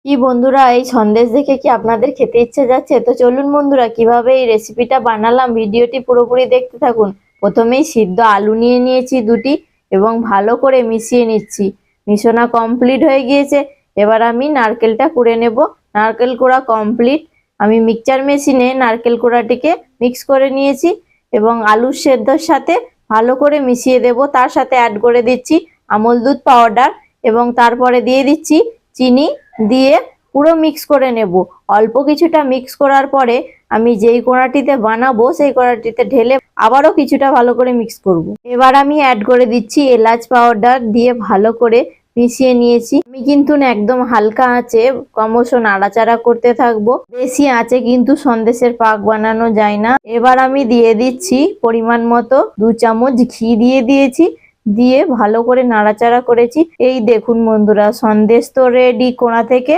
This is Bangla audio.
কি বন্ধুরা, এই সন্দেশ দেখে কি আপনাদের খেতে ইচ্ছে যাচ্ছে? তো চলুন বন্ধুরা, কিভাবে এই রেসিপিটা বানালাম ভিডিওটি পুরোপুরি দেখতে থাকুন। প্রথমেই সিদ্ধ আলু নিয়ে নিয়েছি দুটি এবং ভালো করে মিশিয়ে নিচ্ছি। মিশানো কমপ্লিট হয়ে গিয়েছে। এবার আমি নারকেলটা কুড়ে নেব। নারকেল কোড়া কমপ্লিট। আমি মিক্সচার মেশিনে নারকেল কোড়াটিকে মিক্স করে নিয়েছি এবং আলুর সেদ্ধর সাথে ভালো করে মিশিয়ে দেব। তার সাথে অ্যাড করে দিচ্ছি আমুল দুধ পাউডার এবং তারপরে দিয়ে দিচ্ছি চিনি। দিয়ে পুরো মিক্স করে নেব। অল্প কিছুটা মিক্স করার পরে আমি যেই কড়াটিতে বানাবো সেই কড়াটিতে ঢেলে আবারও কিছুটা ভালো করে মিক্স করব। এবার আমি অ্যাড করে দিচ্ছি এলাচ পাউডার, দিয়ে ভালো করে মিশিয়ে নিয়েছি। আমি কিন্তু একদম হালকা আঁচে ক্রমশ নাড়াচাড়া করতে থাকবো। বেশি আঁচে কিন্তু সন্দেশের পাক বানানো যায় না। এবার আমি দিয়ে দিচ্ছি পরিমাণ মতো 2 চামচ ঘি দিয়ে দিয়েছি। দিয়ে ভালো করে নাড়াচাড়া করেছি। এই দেখুন বন্ধুরা, সন্দেশ তো রেডি কোণা থেকে।